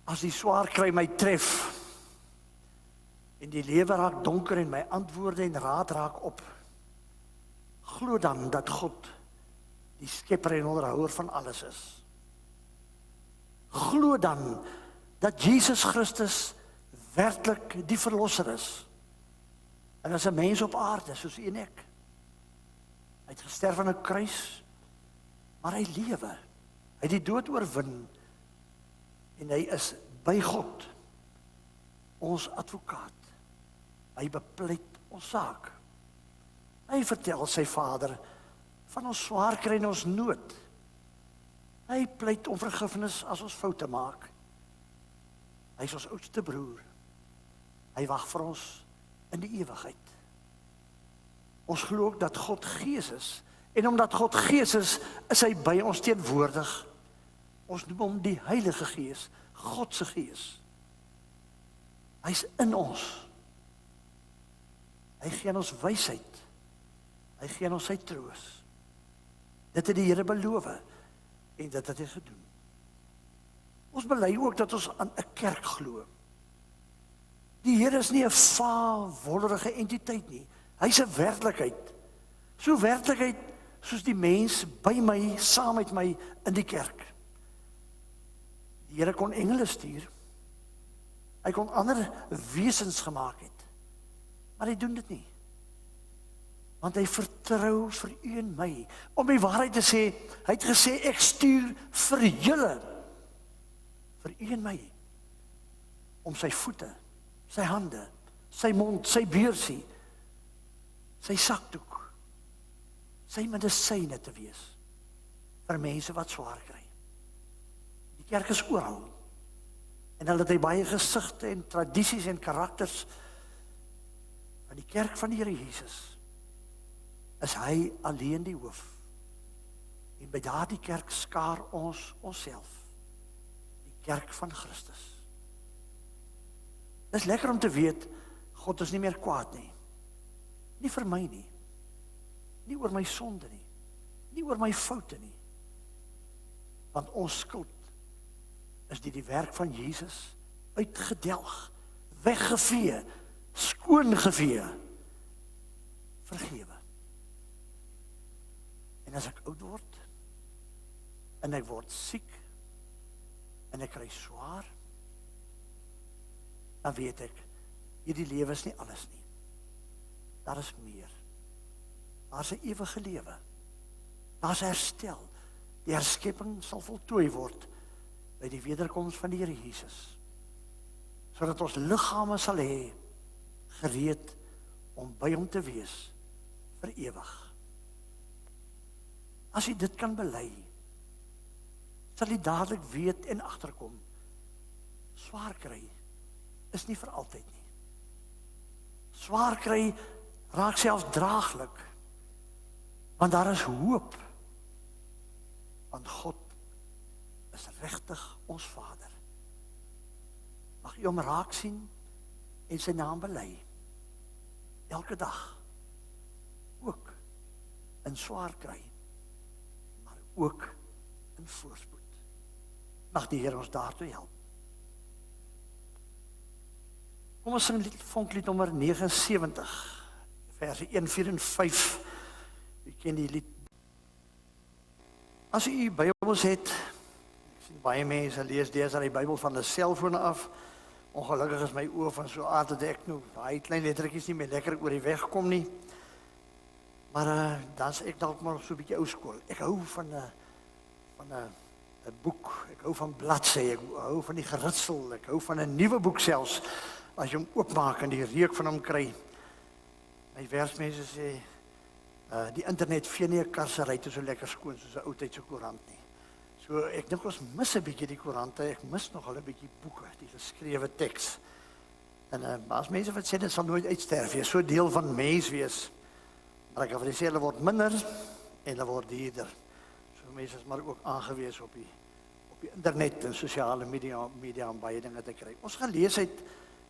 As die swaar kry my tref, en die lewe raak donker en my antwoorde en raad raak op, glo dan dat God die skepper en onderhouer van alles is. Glo dan dat Jesus Christus werklik die verlosser is. En as 'n mens op aarde, soos u en ek. Hy het gesterf aan 'n kruis, maar hy lewe. Hy het die dood oorwin en hy is by God, ons advokaat. Hy bepleit ons saak. Hy vertel sy Vader van ons swaar kry en ons nood. Hy pleit om vergifnis as ons foute maak. Hy is ons oudste broer. Hy wag vir ons in die ewigheid. Ons glo ook dat God Gees is, en omdat God Gees is hy by ons teenwoordig. Ons noem hom die Heilige Gees, God se Gees. Hy's in ons. Hy gee aan ons wysheid. Hy gee aan ons sy troos. Dit het die Here beloof en dit het hy gedoen. Ons bely ook dat ons aan 'n kerk glo. Die Here is nie 'n vaal, wollerige entiteit nie. Hy's 'n werklikheid. So werklikheid soos die mens by my, saam met my in die kerk. Die Here kon engele stuur. Hy kon ander wesens gemaak het. Maar hy doen dit nie. Want hy vertrou vir u en my. Om die waarheid te sê, hy het gesê, ek stuur vir julle. Vir u en my. Om sy voete, sy hande, sy mond, sy beursie, sy sakdoek, sy medisyne te wees. Vir mense wat swaar kry. Die kerk is oral. En hulle het hy baie gesigte en tradisies en karakters. Van die kerk van die Here Jesus is hy alleen die hoof. En by daardie kerk skaar ons onsself. Die kerk van Christus. Dit is lekker om te weet, God is nie meer kwaad nie. Nie vir my nie. Nie oor my sonde nie. Nie oor my foute nie. Want ons skuld is die werk van Jesus uitgedelg, weggevee, skoongevee, vergewe. En as ek oud word, en ek word siek, en ek kry swaar, dan weet ek, hierdie lewe is nie alles nie. Daar is meer. Daar is 'n ewige lewe. Daar is herstel. Die herskepping sal voltooi word by die wederkoms van die Here Jesus. Sodat ons liggame sal hê, gereed om by hom te wees vir ewig. As jy dit kan bely, sal jy dadelik weet en agterkom, swaar kry is nie vir altyd nie. Swaar kry raak selfs draaglik, want daar is hoop, want God is regtig ons Vader. Mag jy hom raak sien en sy naam bely, elke dag, ook in swaar kry, maar ook in voorspoed. Mag die Here ons daartoe help. Kom ons sing vonklied nommer 79, verse 1, 4 en 5. U ken die lied. As u Bybels het, ek sien baie mense lees deesdae die Bybel van 'n selfoon af. Ongelukkig is my oë van so aard dat ek nou daai klein lettertjies nie meer lekker oor die weg kom nie. Maar dan is ek dalk maar so 'n bietjie ou skool. Ek hou van 'n boek. Ek hou van bladsye, ek hou van die geritsel, ek hou van 'n nuwe boek selfs. As jy hom oopmaak en die reuk van hom kry. My versmense sê, die internet vee nie 'n karsery te so lekker skoon soos 'n ou tydse koerant nie. So ek dink ons mis 'n bietjie die koerante, ek mis nog al 'n bietjie boeke, die geskrewe teks. En as mense wat sê dit sal nooit uitsterf, jy so deel van mens wees. Maar ek wil sê hulle word minder en hulle word duurder. So mense is maar ook aangewees op die internet en sosiale media om baie dinge te kry. Ons gaan lees uit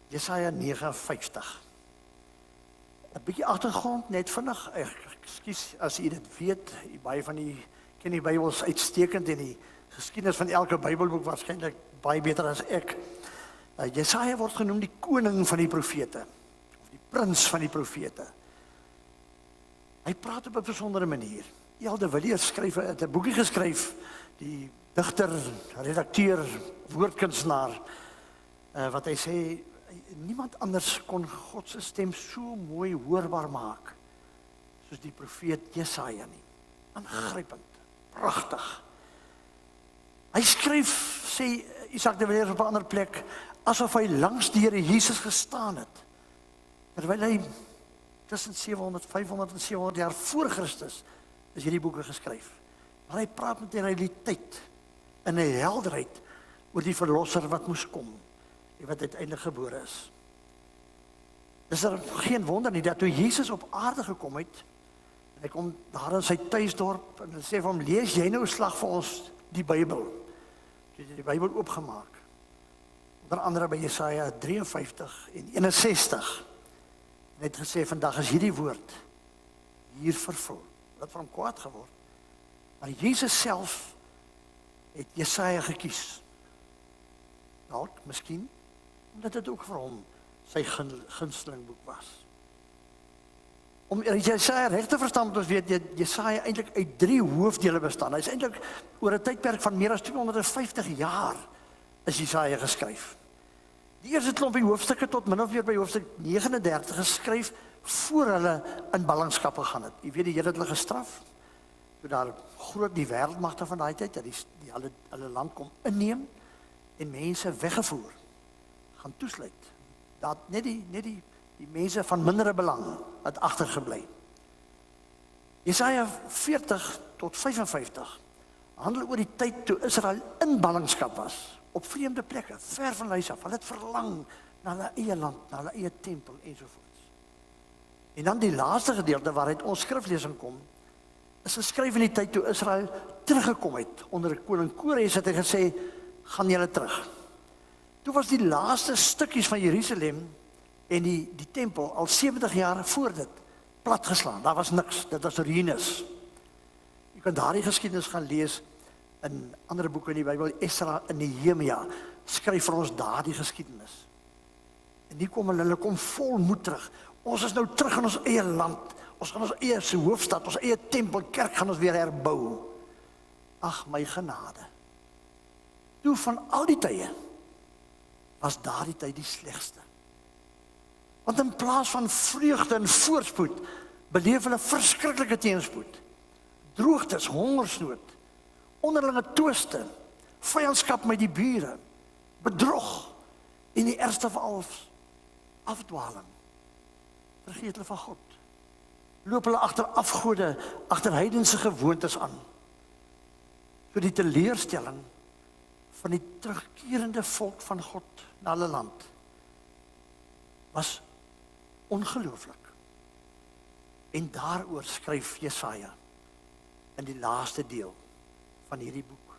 Jesaja 59. 'n bietjie agtergrond net vinnig. Ekskuus as u dit weet, baie van u ken die Bybels uitstekend en die geskiedenis van elke Bybelboek waarskynlik baie beter as ek. Jesaja word genoem die koning van die profete, of die prins van die profete. Hy praat op 'n besondere manier. J.L. de Villiers het 'n boekie geskryf, die digter, redakteur, woordkunstenaar, wat hy sê, niemand anders kon God se stem so mooi hoorbaar maak, soos die profeet Jesaja nie. Aangrypend, pragtig. Hy skryf, sê Isak de Villiers op 'n ander plek, asof hy langs die Here Jesus gestaan het, terwyl hy tussen 500 en 700 jaar voor Christus is hierdie boeke geskryf. Maar hy praat met 'n realiteit en 'n helderheid oor die verlosser wat moes kom en wat uiteindelik gebore is. Dis er geen wonder nie dat toe Jesus op aarde gekom het, en hy kom daar in sy tuisdorp en hy sê vir hom, lees jy nou slag vir ons die Bybel. Jy het die Bybel oopgemaak. Onder andere by Jesaja 53 en 61. En hy het gesê, vandag is hierdie woord hier vervul. Dat vir hom kwaad geword. Maar Jesus self het Jesaja gekies. Dalk, miskien, omdat dit ook vir hom sy gunsteling boek was. Om Jesaja reg te verstaan, moet ons weet, Jesaja eintlik uit 3 hoofdele bestaan. Hy is eintlik oor 'n tydperk van meer as 250 jaar is Jesaja geskryf. Die eerste klompie hoofstukke tot min of meer by hoofstuk 39 geskryf voor hulle in ballingskap gegaan het. Jy weet, die Here het hulle gestraf. Toe daar groot die wêreldmagte van daai tyd, dat die hulle land kom inneem en mense weggevoer, gaan toesluit. Dat net die mense van mindere belang het agtergebly. Jesaja 40 tot 55 handel oor die tyd toe Israel in ballingskap was, op vreemde plekke, ver van huis af. Hulle het verlang na hulle eie land, na hulle eie tempel ensovoorts. En dan die laaste gedeelte waaruit ons skriflesing kom, is geskryf in die tyd toe Israel teruggekom het onder koning Kores, het hy gesê, gaan julle terug. Toe was die laaste stukkies van Jerusalem en die tempel al 70 jaar voor dit platgeslaan. Daar was niks, dit was ruïnes. Jy kan daardie geskiedenis gaan lees in ander boeke in die Bybel. Esra en Nehemia skryf vir ons daardie geskiedenis. En die hulle kom vol moed terug. Ons is nou terug in ons eie land. Ons gaan ons eie hoofstad, ons eie tempel, kerk gaan ons weer herbou. Ag, my genade. Toe van al die tye was daardie tyd die slegste. Want in plaas van vreugde en voorspoed, beleef hulle verskriklike teenspoed. Droogtes, hongersnood, onderlinge twiste, vyandskap met die bure, bedrog en die ergste van alles, afdwaling. Vergeet hulle van God. Loop hulle agter afgode, agter heidense gewoontes aan. So die teleurstelling van die terugkerende volk van God na hulle land was ongelooflik. En daaroor skryf Jesaja in die laaste deel van hierdie boek.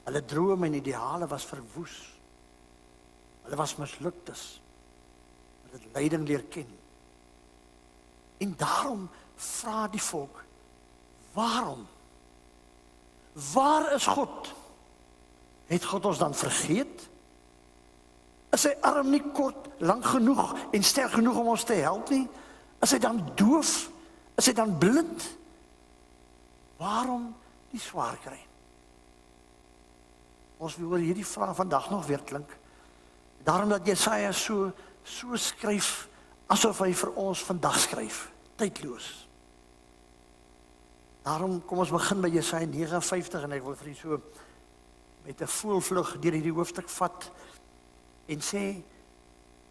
Hulle drome en ideale was verwoes. Hulle was misluktes. Hulle het lyding leer ken. En daarom vra die volk, waarom? Waar is God? Het God ons dan vergeet? Is sy arm nie kort, lank genoeg en sterk genoeg om ons te help nie? Is hy dan doof? Is hy dan blind? Waarom die swaar kry? Ons wil oor hierdie vraag vandag nog weer klink. Daarom dat Jesaja so skryf, asof hy vir ons vandag skryf, tydloos. Daarom kom ons begin by Jesaja 59 en ek wil vir u so met 'n voelvlug deur hierdie hoofstuk vat en sê,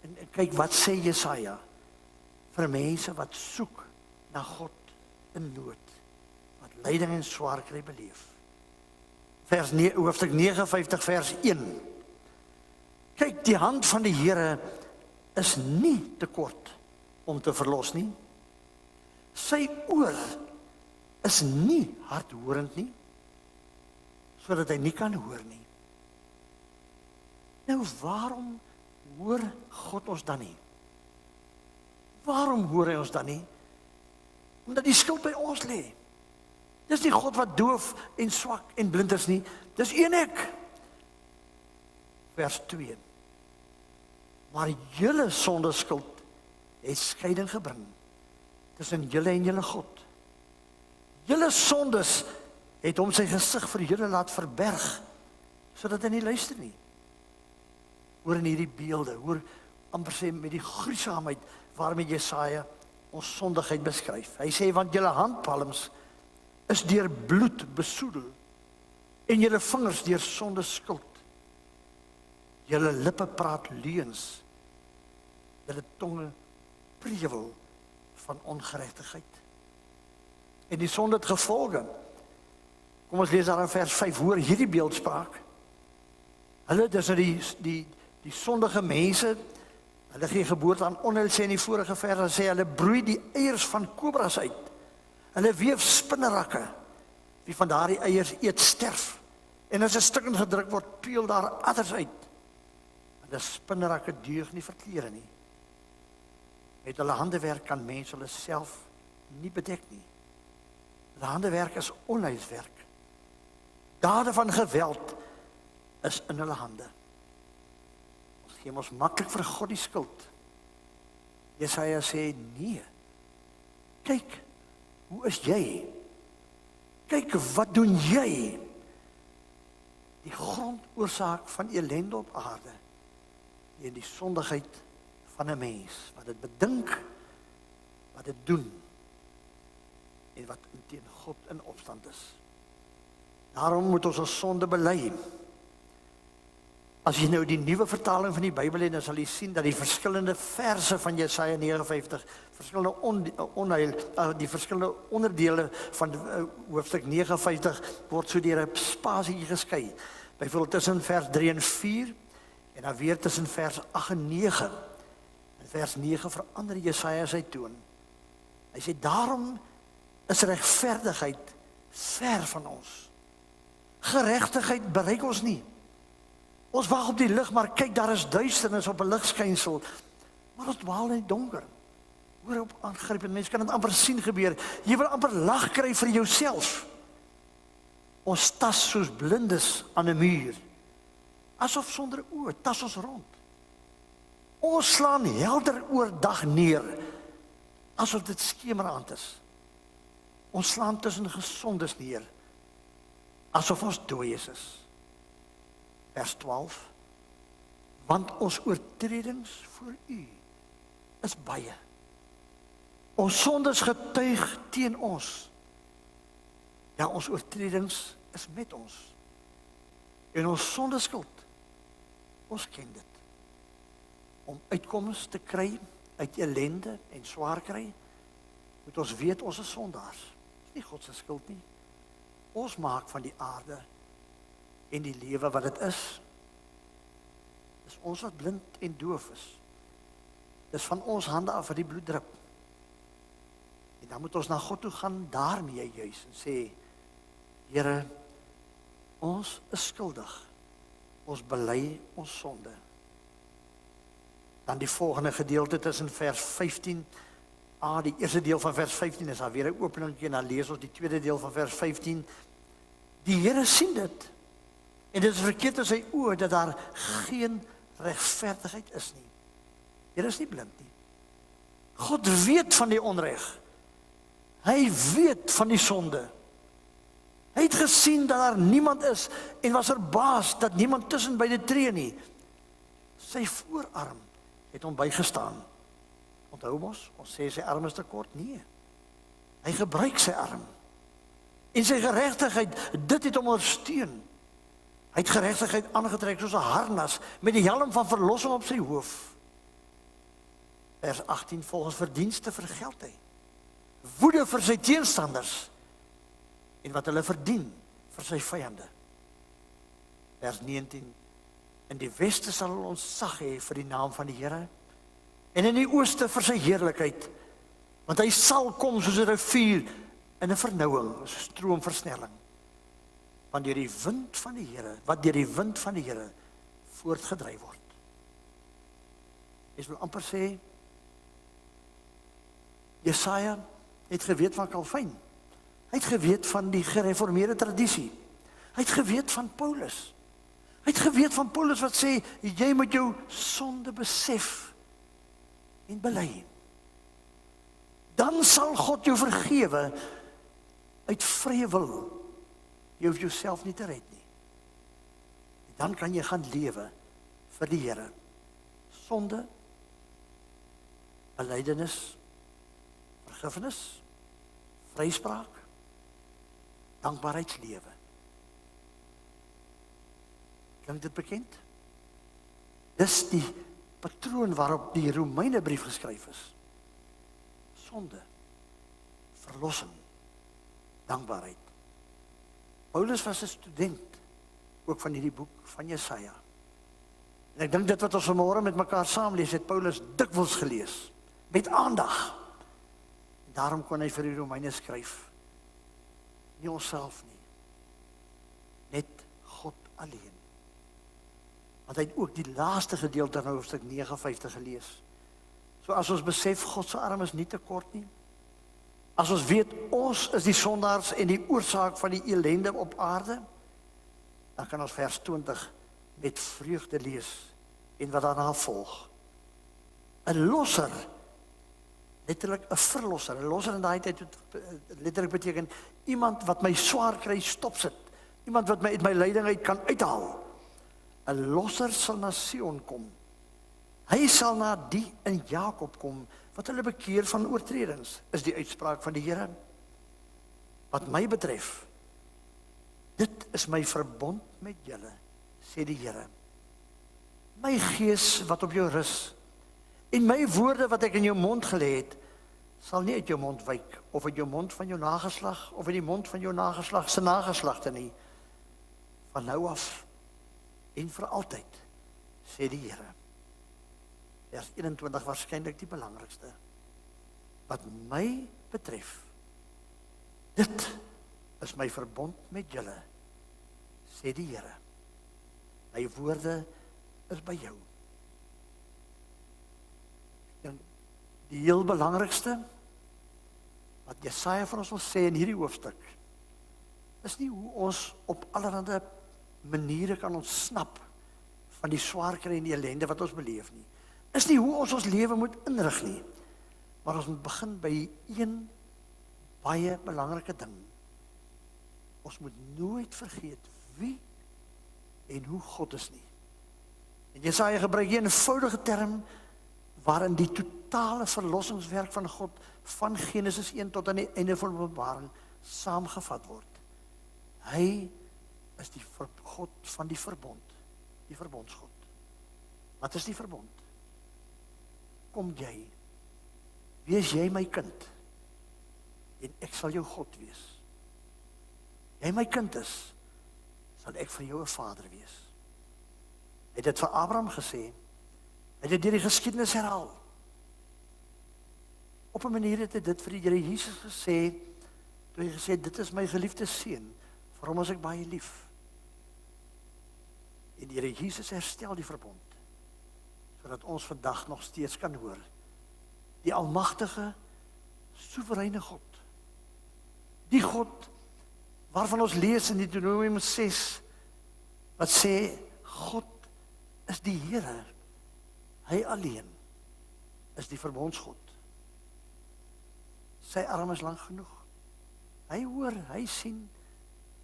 en kyk wat sê Jesaja vir mense wat soek na God in nood, wat lyding en swaar kry beleef. Hoofstuk 59 vers 1. Kyk, die hand van die Here is nie te kort om te verlos nie. Sy oor is nie hardhorend nie, sodat hy nie kan hoor nie. Nou, waarom hoor God ons dan nie? Waarom hoor hy ons dan nie? Omdat die skuld by ons lê. Dis nie God wat doof en swak en blind is nie, dis een ek. vers 2. Maar julle sondeskuld het skeiding gebring tussen julle en julle God. Julle sondes het hom sy gesig vir julle laat verberg, sodat hy nie luister nie. Hoor in hierdie beelde, hoor amper sê met die gruwsaamheid waarmee Jesaja ons sondigheid beskryf. Hy sê, want julle handpalms is deur bloed besoedel en julle vingers deur sondeskuld. Julle lippe praat leuns, julle tonge prewel van ongeregtigheid. En die sonde het gevolge. Kom ons lees daar in vers 5, hoor hierdie beeldspraak. Hulle, dis die sondige mense, hulle gee geboorte aan onheil, sê in die vorige vers, hulle sê, hulle broei die eiers van kobras uit. Hulle weef spinnerakke. Wie van daardie eiers eet sterf. En as 'n stuk ingedruk word, peel daar adders uit. En die spinnerakke deug nie vir klere nie. Met hulle handewerk kan mense hulle self nie bedek nie. Hulle handewerk is onheilswerk. Dade van geweld is in hulle hande. Ons gee ons maklik vir God die skuld. Jesaja sê, nee. Kyk, hoe is jy? Kyk, wat doen jy? Die grondoorsaak van ellende op aarde, en die sondigheid van 'n mens, wat dit bedink, wat dit doen, en wat teen God in opstand is. Daarom moet ons ons sonde bely. As jy nou die nuwe vertaling van die Bybel het, dan sal jy sien dat die verskillende verse van Jesaja 59, verskillende onheil, die verskillende onderdele van hoofstuk 59 word so deur 'n spasie geskei. Byvoorbeeld tussen vers 3 en 4 en dan weer tussen vers 8 en 9. In vers 9 verander Jesaja sy toon. Hy sê, daarom is regverdigheid ver van ons. Geregtigheid bereik ons nie. Ons wag op die lig, maar kyk, daar is duisternis op 'n ligskynsel. Maar ons dwaal in die donker. Hoor op aangrypend, mense kan dit amper sien gebeur. Jy wil amper lag kry vir jouself. Ons tas soos blindes aan 'n muur. Asof sonder oë, tas ons rond. Ons slaan helder oordag neer, asof dit skemeraand is. Ons slaan tussen gesondes neer, asof ons dooies is. Vers 12, want ons oortredings voor u is baie. Ons sondes getuig teen ons. Ja, ons oortredings is met ons. En ons sondeskuld, ons ken dit. Om uitkoms te kry uit ellende en swaar kry, moet ons weet ons is sondaars. Dit is nie God se skuld nie. Ons maak van die aarde en die lewe wat dit is. Dis ons wat blind en doof is. Dis van ons hande af wat die bloed drup. En dan moet ons na God toe gaan daarmee juis en sê, Here, ons is skuldig. Ons bely ons sonde. Dan die volgende gedeelte tussen vers 15, die eerste deel van vers 15 is daar weer 'n opening en dan lees ons die tweede deel van vers 15. Die Here sien dit. En dit is verkeerd in sy oë dat daar geen regverdigheid is nie. Here is nie blind nie. God weet van die onreg. Hy weet van die sonde. Hy het gesien dat daar niemand is en was verbaas dat niemand tussen beide tree nie. Sy voorarm het hom bygestaan. Onthou ons sê sy arm is te kort. Nee. Hy gebruik sy arm. En sy geregtigheid, dit het hom ondersteun. Hy het geregtigheid aangetrek soos 'n harnas met die helm van verlossing op sy hoof. Vers 18, volgens verdienste vergeld hy. Woede vir sy teenstanders en wat hulle verdien vir sy vyande. Vers 19, in die weste sal ons sag hê vir die naam van die Here en in die ooste vir sy heerlikheid, want hy sal kom soos 'n rivier in 'n vernouing, soos 'n stroomversnelling. Want deur die wind van die Here, wat deur die wind van die Here voortgedryf word. Ek wil amper sê, Jesaja het geweet van Calvin. Hy het geweet van die gereformeerde tradisie. Hy het geweet van Paulus. Hy Hy het geweet van Paulus wat sê, jy moet jou sonde besef en bely. Dan sal God jou vergewe uit vrye wil. Jy hoef jouself nie te red nie. Dan kan jy gaan lewe vir die Here. Sonde, belydenis, vergifnis, vryspraak, dankbaarheidslewe. Klink dit bekend? Dis die patroon waarop die Romeinebrief geskryf is. Sonde, verlossing, dankbaarheid. Paulus was 'n student, ook van hierdie boek van Jesaja. En ek dink dit wat ons vanmôre met mekaar saam lees, het Paulus dikwels gelees, met aandag. En daarom kon hy vir die Romeine skryf, nie onsself nie, net God alleen. Want hy het ook die laaste gedeelte van hoofstuk 59 gelees. So as ons besef, God se arm is nie te kort nie. As ons weet, ons is die sondaars en die oorsaak van die ellende op aarde, dan kan ons vers 20 met vreugde lees en wat daarna volg. 'n losser, letterlik 'n verlosser. 'n Losser in daai tyd letterlik beteken iemand wat my swaar kry stopsit. Iemand wat my uit my lyding uit kan uithaal. 'n Losser sal na Sion kom. Hy sal na die in Jakob kom wat hulle bekeer van oortredings, is die uitspraak van die Here. Wat my betref, dit is my verbond met julle, sê die Here. My gees wat op jou rus, en my woorde wat ek in jou mond gelê het, sal nie uit jou mond wyk, of uit jou mond van jou nageslag, of uit die mond van jou nageslag se nageslagte nie, van nou af en vir altyd, sê die Here. Vers 21 waarskynlik die belangrikste. Wat my betref, dit is my verbond met julle, sê die Here. My woorde is by jou. En die heel belangrikste, wat Jesaja vir ons wil sê in hierdie hoofstuk, is nie hoe ons op allerlei maniere kan ontsnap van die swaar kry en die ellende wat ons beleef nie. Is nie hoe ons lewe moet inrig nie, maar ons moet begin by een baie belangrike ding. Ons moet nooit vergeet wie en hoe God is nie. En Jesaja gebruik hier 'n eenvoudige term waarin die totale verlossingswerk van God van Genesis 1 tot aan die einde van Openbaring saamgevat word. Hy is die God van die verbond, die verbondsgod. Wat is die verbond? Kom jy, wees jy my kind, en ek sal jou God wees. Jy my kind is, sal ek vir jou 'n vader wees. Hy het dit vir Abraham gesê, hy het dit deur die geskiedenis herhaal. Op 'n manier het hy dit vir die Here Jesus gesê, toe hy gesê, dit is my geliefde seun, vir hom is ek baie lief. En die Here Jesus herstel die verbond, sodat ons vandag nog steeds kan hoor, die almagtige, soewereine God, die God, waarvan ons lees in Deuteronomium 6, wat sê, God is die Here, hy alleen is die verbondsgod. Sy arm is lank genoeg. Hy hoor, hy sien,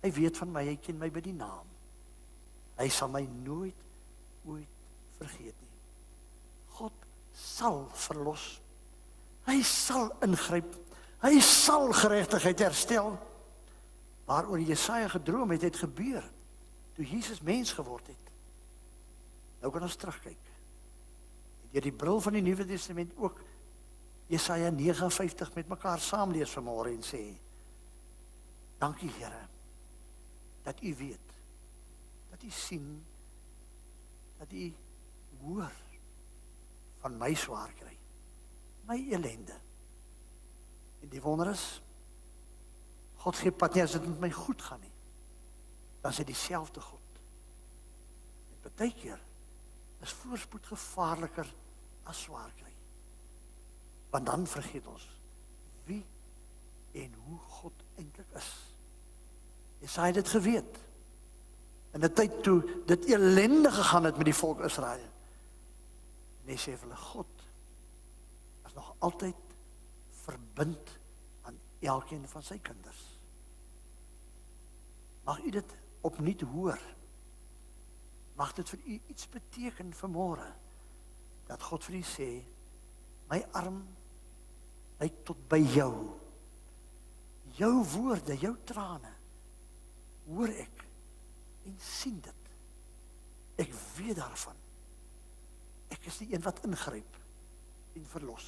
hy weet van my, hy ken my by die naam. Hy sal my nooit, ooit vergeet nie. God sal verlos. Hy sal ingryp. Hy sal geregtigheid herstel. Waaroor Jesaja gedroom het, het gebeur, toe Jesus mens geword het. Nou kan ons terugkyk. En deur die bril van die Nuwe Testament ook Jesaja 59 met mekaar saamlees vanmôre en sê, dankie Here, dat u weet, dat u sien, dat u hoor van my swaar kry, my ellende. En die wonder is, God gee pad nie as dit met my goed gaan nie. Dan is hy dieselfde God. En baie keer is voorspoed gevaarliker as swaar kry. Want dan vergeet ons wie en hoe God eintlik is. Jesaja het dit geweet. In 'n tyd toe dit ellendig gegaan het met die volk Israel. En hy sê vir hulle, God is nog altyd verbind aan elkeen van sy kinders. Mag u dit opnuut hoor. Mag dit vir u iets beteken vanmôre, dat God vir u sê, my arm reik tot by jou. Jou woorde, jou trane, hoor ek en sien dit. Ek weet daarvan. Ek is die een wat ingryp en verlos.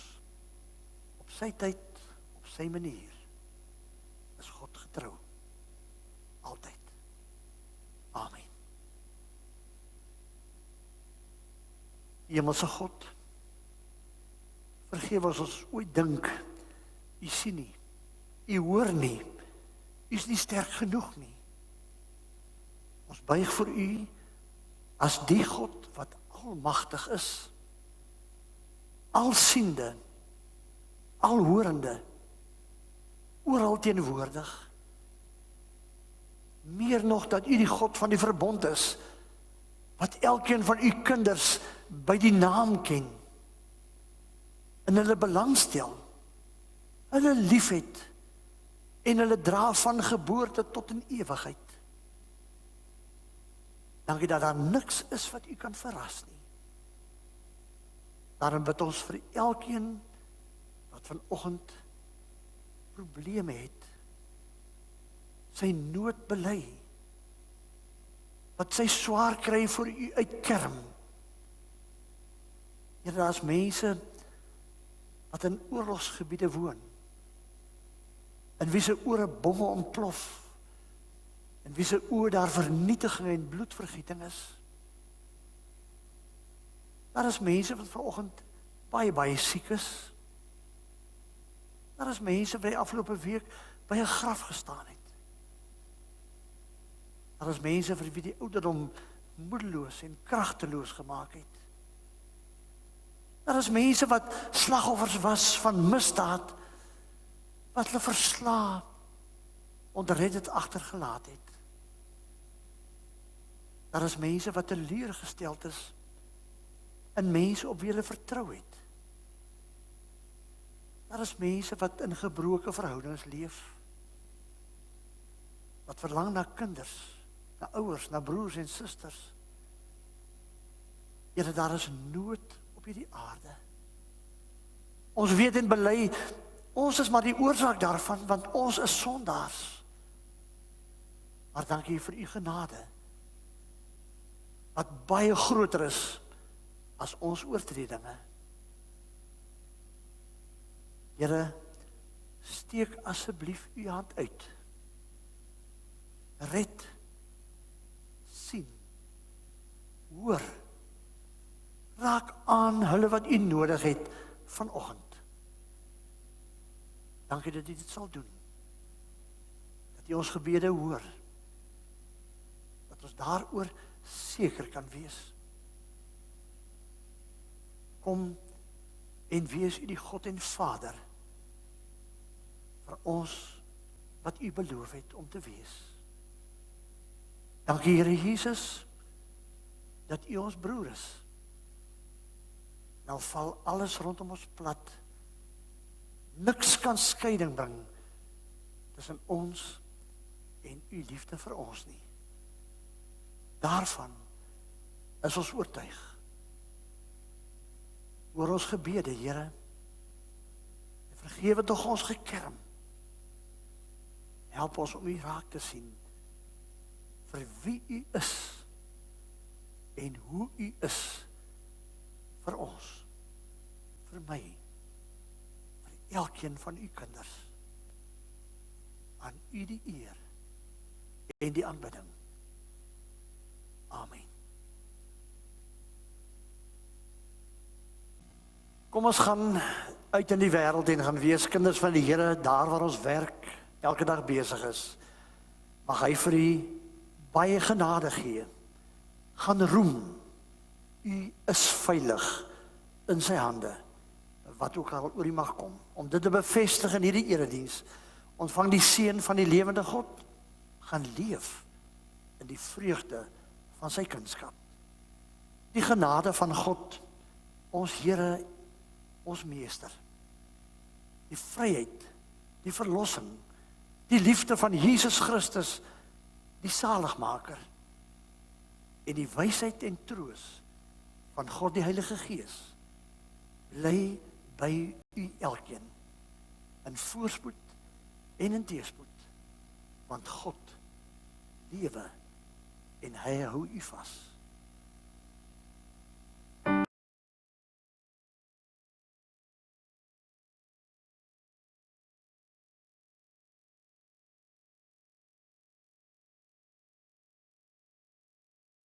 Op sy tyd, op sy manier, is God getrou. Altyd. Amen. Hemelse God, vergewe ons ooit dink, u sien nie, u hoor nie, u is nie sterk genoeg nie. Ons buig voor u as die God wat almagtig is, alsiende, alhorende, oral teenwoordig. Meer nog dat u die God van die verbond is, wat elkeen van u kinders by die naam ken, en hulle belangstel, hulle liefhet, en hulle dra van geboorte tot in ewigheid. Dankie dat daar niks is wat u kan verras nie. Daarom bid ons vir elkeen wat vanoggend probleme het, sy nood bely, wat sy swaar kry vir u uitkerm. Here, daar is mense wat in oorlogsgebiede woon, in wie se ore bomme ontplof, in wie se oë daar vernietiging en bloedvergieting is. Daar is mense wat vanoggend baie siek is. Daar is mense wat die afgelope week by 'n graf gestaan het. Daar is mense vir wie die ouderdom moedeloos en kragteloos gemaak het. Daar is mense wat slagoffers was van misdaad, wat hulle versla, onreddend agtergelaat het. Daar is mense wat teleurgesteld is in mense op wie hulle vertrou het. Daar is mense wat in gebroke verhoudings leef, wat verlang na kinders, na ouers, na broers en susters. Here, daar is nood op hierdie aarde. Ons weet en bely, ons is maar die oorsaak daarvan, want ons is sondaars. Maar dankie vir u genade, wat baie groter is as ons oortredinge. Here, steek asseblief u hand uit. Red, sien, hoor, raak aan hulle wat u nodig het vanoggend. Dankie dat u dit sal doen. Dat u ons gebede hoor. Dat ons daaroor seker kan wees. Kom en wees u die God en Vader vir ons wat u beloof het om te wees. Dankie Here Jesus dat u ons broer is. Nou val alles rondom ons plat. Niks kan skeiding bring tussen ons en u liefde vir ons nie. Daarvan is ons oortuig. Oor ons gebede, Here, en vergewe tog ons gekerm. Help ons om u raak te sien vir wie u is en hoe u is vir ons, vir my, vir elkeen van u kinders. Aan u die eer en die aanbidding. Amen. Kom ons gaan uit in die wêreld en gaan wees kinders van die Here daar waar ons werk, elke dag besig is. Mag hy vir u baie genade gee. Gaan roem. U is veilig in sy hande. Wat ook al oor u mag kom. Om dit te bevestig in hierdie erediens. Ontvang die seën van die lewende God. Gaan leef in die vreugde van sy kunskap. Die genade van God, ons Here, ons Meester. Die vryheid, die verlossing, die liefde van Jesus Christus, die Saligmaker, en die wysheid en troos van God die Heilige Gees, bly by u elkeen, in voorspoed en in teëspoed, want God lewe en hy hou u vas.